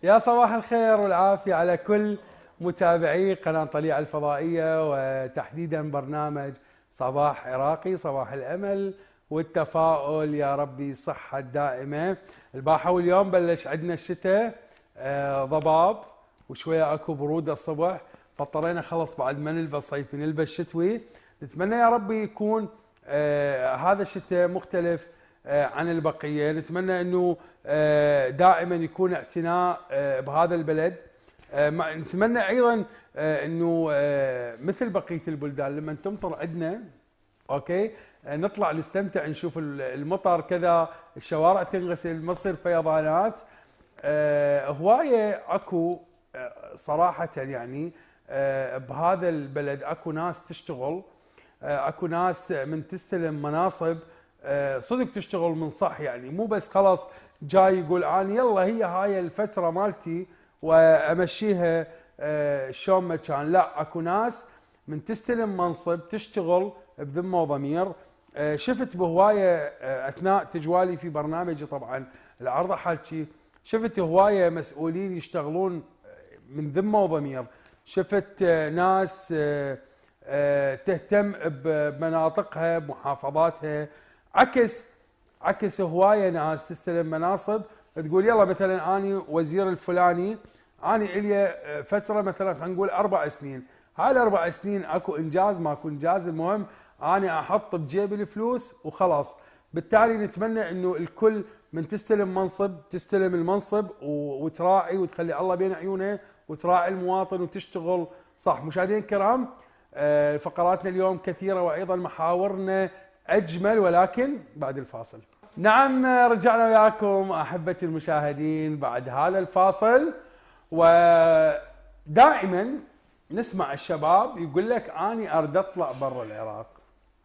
يا صباح الخير والعافية على كل متابعي قناة طليعة الفضائية، وتحديدا برنامج صباح عراقي، صباح الأمل والتفاؤل، يا ربي صحة دائمة. البارحة واليوم بلش عندنا الشتاء، ضباب وشوية اكو برودة الصبح، فاضطرينا خلص بعد ما نلبس صيفي نلبس شتوي. نتمنى يا ربي يكون هذا الشتاء مختلف عن البقية. نتمنى أنه دائما يكون اعتناء بهذا البلد. نتمنى أيضا أنه مثل بقية البلدان لما تمطر عندنا أوكي نطلع نستمتع، نشوف المطر كذا، الشوارع تنغسل، ما تصير فيضانات. هواية أكو صراحة يعني بهذا البلد أكو ناس تشتغل، اكو ناس من تستلم مناصب صدق تشتغل من صح، يعني مو بس خلاص جاي يقول اني يلا هي هاي الفتره مالتي وامشيها شلون ما كان. لا، اكو ناس من تستلم منصب تشتغل بذمه وضمير. شفت بهوايه اثناء تجوالي في برنامجي طبعا العرض حالتي، شفت هوايه مسؤولين يشتغلون من ذمه وضمير. شفت ناس تهتم بمناطقها بمحافظاتها، عكس هوايه ناس تستلم مناصب تقول يلا مثلا اني وزير الفلاني، اني الي فتره مثلا خلينا نقول 4 سنين، هاي الاربع سنين اكو انجاز ماكو انجاز، المهم اني احط بجيبي الفلوس وخلاص. بالتالي نتمنى انه الكل من تستلم منصب تستلم المنصب وتراعي وتخلي الله بين عيونه وتراعي المواطن وتشتغل صح. مشاهدينا الكرام، فقراتنا اليوم كثيرة وأيضا محاورنا أجمل، ولكن بعد الفاصل. نعم، رجعنا وياكم أحبتي المشاهدين بعد هذا الفاصل. ودائما نسمع الشباب يقول لك أني أريد أطلع برا العراق،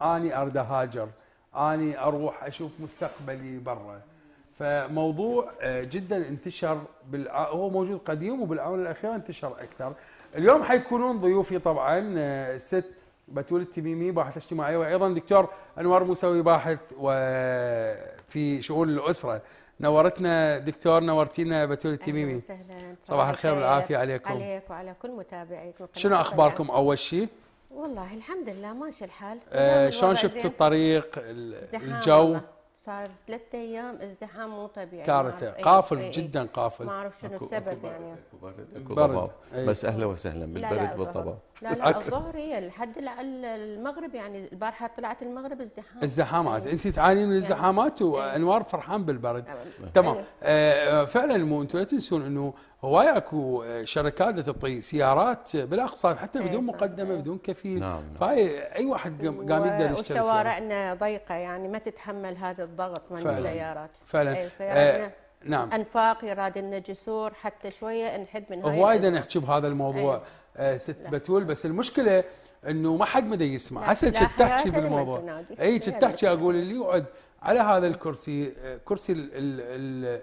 أني أريد أهاجر، أني أروح أشوف مستقبلي برا. فموضوع جدا انتشر، هو موجود قديم وبالآونة الأخيرة انتشر أكثر. اليوم حيكونون ضيوفي طبعا الست بتول التميمي، باحث اجتماعي، وايضا دكتور انوار موسوي، باحث وفي شؤون الاسره. نورتنا دكتور، نورتينا بتول التميمي. اهلا وسهلا، صباح الخير والعافيه عليكم. عليك وعلى كل متابعيكم. شنو اخباركم اول شيء؟ والله الحمد لله ماشي الحال. شلون شفتوا الطريق الجو؟ والله صار 3 ايام ازدحام مو طبيعي، كارثه، قافل جدا قافل. ما اعرف شنو السبب يعني. اكو ضباب، بس اهلا وسهلا بالبرد والضباب. لا الظهر هي لحد المغرب، يعني البارحه طلعت المغرب ازدحامات. انت تعانين من الازدحامات وانوار فرحان بالبرد. تمام. فعلا مو انتم لا تنسون انه هواي اكو شركات تعطي سيارات بالاقساط حتى بدون مقدمه بدون كفيل. نعم. فاي اي واحد قام يقدر يشتري. وشوارعنا ضيقه يعني ما تتحمل هذا الضغط من السيارات فعلا. نعم. انفاق، يراد لنا جسور حتى شويه نحد من هاي. وايد نحكي بهذا الموضوع. ست بتول، بس المشكله انه ما حد مدى يسمع. هسه كنت تحكي بالموضوع، اي كنت تحكي اقول اللي يقعد على هذا الكرسي، كرسي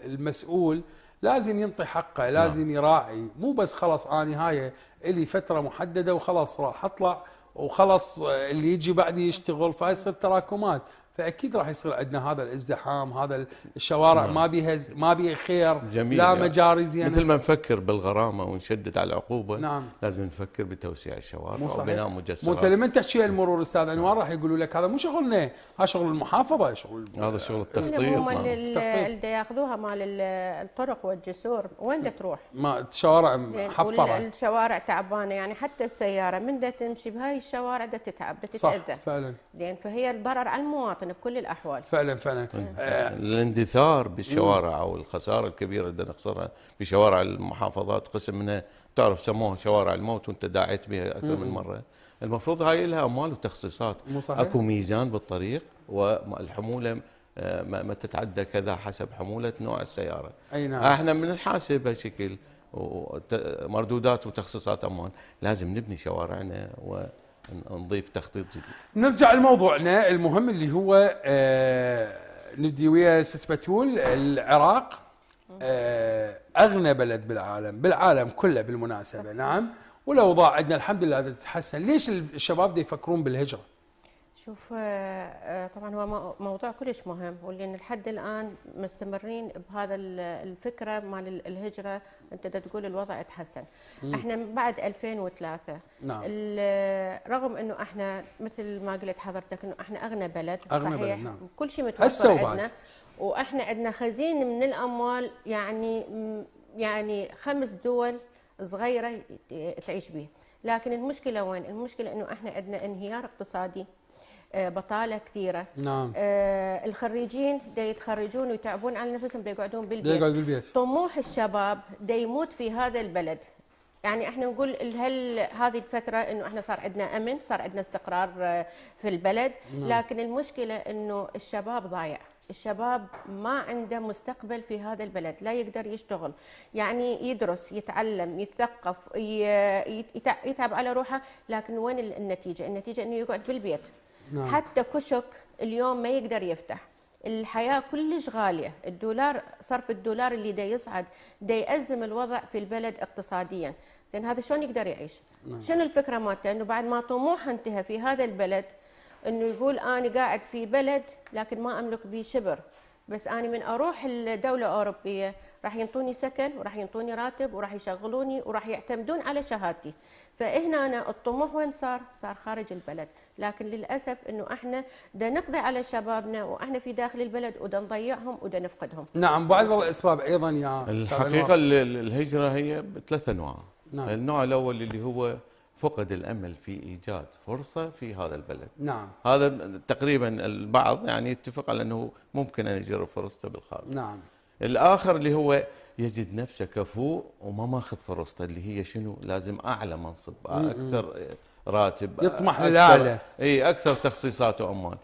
المسؤول، لازم ينطي حقه، لازم يراعي. مو بس خلاص اني هاي الي فتره محدده وخلاص راح اطلع وخلاص اللي يجي بعدي يشتغل، فيصير تراكمات. فاكيد راح يصير عندنا هذا الازدحام، هذا الشوارع ما بيها خير. جميل. لا مجاري زينه. مثل ما نفكر بالغرامه ونشدد على العقوبه، نعم، لازم نفكر بتوسيع الشوارع وبناء مجسرات. مو انت لما تحكي المرور استاذ انوار راح يقولوا لك هذا مو شغلنا، هذا شغل المحافظه، هذا شغل التخطيط. هم اللي ياخذوها مال الطرق والجسور، وين تروح؟ ما الشوارع محفره، الشوارع تعبانه، يعني حتى السياره من تمشي بهاي الشوارع تتعب تتاذى. صح فعلا. زين، فهي الضرر على المواطن بكل الاحوال. فعلا. الاندثار بالشوارع او الخساره الكبيره اللي نخسرها بشوارع المحافظات، قسم منها تعرف سموها شوارع الموت وانت داعيت بها اكثر من مره. المفروض هاي لها اموال وتخصيصات، اكو ميزان بالطريق والحموله ما تتعدى كذا حسب حموله نوع السياره. اي نعم. احنا من نحاسب هالشكل مردودات وتخصيصات اموال، لازم نبني شوارعنا ونضيف تخطيط جديد. نرجع لموضوعنا المهم اللي هو نبدي ويا ست بتول. العراق اغنى بلد بالعالم كله بالمناسبه. نعم. والاوضاع عندنا الحمد لله تتحسن. ليش الشباب دا يفكرون بالهجره؟ شوف طبعا هو موضوع كلش مهم، واللي لحد الان مستمرين بهذا الفكره مال الهجره. انت تقول الوضع تحسن. احنا بعد 2003 نعم. رغم انه احنا مثل ما قلت حضرتك انه احنا اغنى بلد، أغنى صحيح بلد، نعم. كل شيء هسه متوفر وبعد. عندنا، واحنا عندنا خزين من الاموال، يعني 5 دول صغيره تعيش به. لكن المشكله وين؟ المشكله انه احنا عندنا انهيار اقتصادي، بطاله كثيره. نعم. الخريجين دا يتخرجون ويتعبون على نفسهم، دا يقعدون بالبيت. يقعد بالبيت. طموح الشباب دا يموت في هذا البلد. يعني احنا نقول هل هذه الفتره انه احنا صار عندنا امن، صار عندنا استقرار في البلد. لكن المشكله انه الشباب ضايع. الشباب ما عنده مستقبل في هذا البلد، لا يقدر يشتغل، يعني يدرس، يتعلم، يتثقف، يتعب على روحه. لكن وين النتيجه؟ النتيجه انه يقعد بالبيت. نعم. حتى كشك اليوم ما يقدر يفتح. الحياة كلش غالية، الدولار، صرف الدولار اللي دا يصعد دا يأزم الوضع في البلد اقتصاديا. زين هذا شلون يقدر يعيش؟ شنو الفكرة مالته؟ انه بعد ما طموحه انتهى في هذا البلد، انه يقول انا قاعد في بلد لكن ما املك به شبر، بس انا من اروح الدولة الاوروبية راح ينطوني سكن وراح ينطوني راتب وراح يشغلوني وراح يعتمدون على شهادتي. فهنا أنا الطموح وين صار؟ صار خارج البلد. لكن للأسف أنه احنا دا نقضي على شبابنا واحنا في داخل البلد ودا نضيعهم ودا نفقدهم. نعم. بعض الأسباب أيضا يا الحقيقة الهجرة هي ب3 أنواع. نعم. النوع الأول اللي هو فقد الأمل في إيجاد فرصة في هذا البلد. نعم. هذا تقريبا البعض يعني يتفق على أنه ممكن أن يجرب فرصته بالخارج. نعم. الآخر اللي هو يجد نفسه كفوء وما ماخذ فرصته، اللي هي شنو؟ لازم أعلى منصب، أكثر راتب، يطمح للأعلى، اي أكثر تخصيصات وأموال.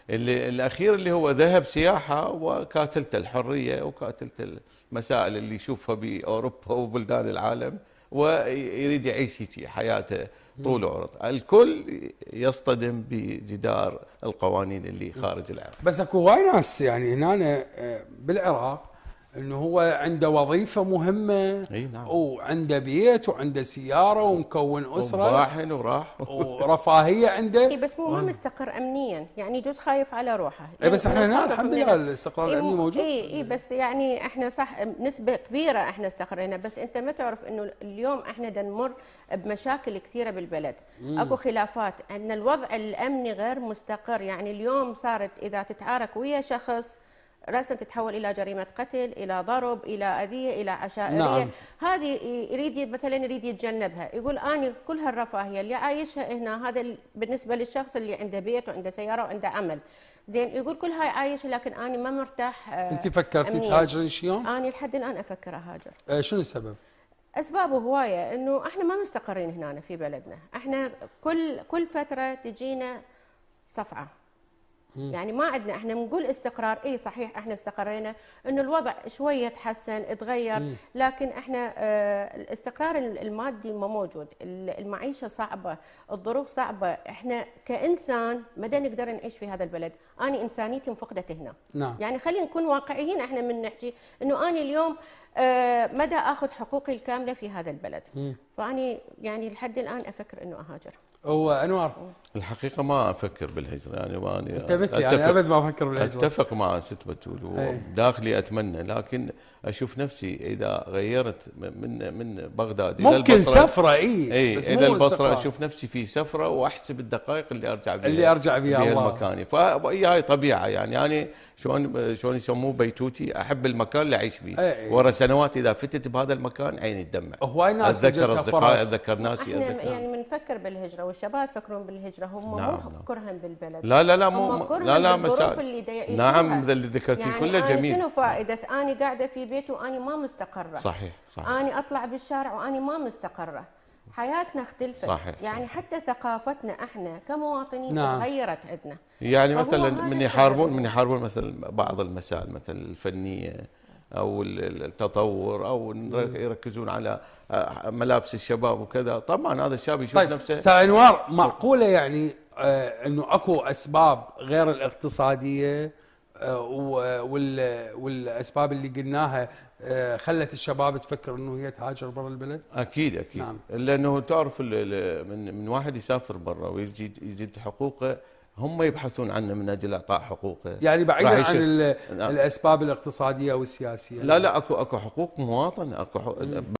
الأخير اللي هو ذهب سياحة وكاتلته الحرية وكاتلته المسائل اللي يشوفها بأوروبا وبلدان العالم، ويريد يعيش حياته طول عمره. الكل يصطدم بجدار القوانين اللي خارج العراق. بس اكو وايد ناس يعني هنا بالعراق انه هو عنده وظيفه مهمه، اي نعم، وعنده بيت وعنده سياره ومكون اسره وراحن وراح ورفاهيه عنده. اي بس مو ما مستقر امنيا، يعني يجوز خايف على روحه. اي بس احنا هنا الحمد لله الاستقرار الامني موجود. اي بس يعني احنا صح نسبه كبيره احنا استقرينا، بس انت ما تعرف انه اليوم احنا دا نمر بمشاكل كثيره بالبلد. اكو خلافات، عندنا الوضع الامني غير مستقر. يعني اليوم صارت اذا تتعارك ويا شخص راسا تتحول الى جريمه قتل، الى ضرب، الى اذيه، الى عشائريه. نعم. هذه يريد يتجنبها، يقول اني كل هالرفاهيه اللي عايشها هنا، هذا بالنسبه للشخص اللي عنده بيت وعنده سياره وعنده عمل، زين يقول كل هاي عايشه لكن اني ما مرتاح. انت فكرتي تهاجرين شي يوم؟ اني لحد الان افكر اهاجر. شنو السبب؟ اسبابه هوايه، انه احنا ما مستقرين هنا في بلدنا. احنا كل فتره تجينا صفعه. يعني ما عندنا، احنا بنقول استقرار، اي صحيح احنا استقرينا، انه الوضع شويه تحسن تغير، لكن احنا الاستقرار المادي ما موجود، المعيشه صعبه، الظروف صعبه، احنا كانسان ما نقدر نعيش في هذا البلد. انا انسانيتي انفقدت هنا. نعم. يعني خلينا نكون واقعيين، احنا من نحكي انه انا اليوم مدى اخذ حقوقي الكامله في هذا البلد. فاني يعني لحد الان افكر انه اهاجر. وانوار الحقيقه ما افكر بالهجره، يعني واني انت مثلي يعني ابد ما افكر بالهجره. اتفق مع ست بتول وداخلي اتمنى، لكن اشوف نفسي اذا غيرت من بغداد الى ممكن البصره، سفره اي بس الى البصره اشوف نفسي في سفره واحسب الدقائق اللي ارجع بها المكان. فهي هاي طبيعه، يعني انا شلون يسموه بيتوتي، احب المكان اللي اعيش فيه. ورا سنوات اذا فتت بهذا المكان عيني تدمع. هواي ناس اتذكر اصدقائي، اتذكر ناسي، احنا يعني بنفكر بالهجره والشباب يفكرون بالهجره، هم نعم مو كرهم بالبلد. لا مو لا مسائل. نعم اللي ذكرتيه يعني كله جميل. شنو فائده اني قاعده في بيتي واني ما مستقره؟ صحيح. اني اطلع بالشارع واني ما مستقره. حياتنا اختلفت. صحيح. يعني حتى ثقافتنا احنا كمواطنين تغيرت عندنا. يعني مثلا من يحاربون مثلا بعض المسائل مثلا الفنيه او التطور، او يركزون على ملابس الشباب وكذا. طبعا هذا الشاب يشوف نفسه. سأنوار معقوله يعني انه اكو اسباب غير الاقتصاديه والاسباب اللي قلناها خلت الشباب تفكر انه هي تهاجر برا البلد؟ اكيد. نعم. لانه تعرف من واحد يسافر برا ويجي يجد حقوقه هم يبحثون عنه من اجل اعطاء حقوقه. يعني بعيدا راح عن يشوف- نعم. الاسباب الاقتصاديه والسياسيه. لا اكو حقوق مواطن، اكو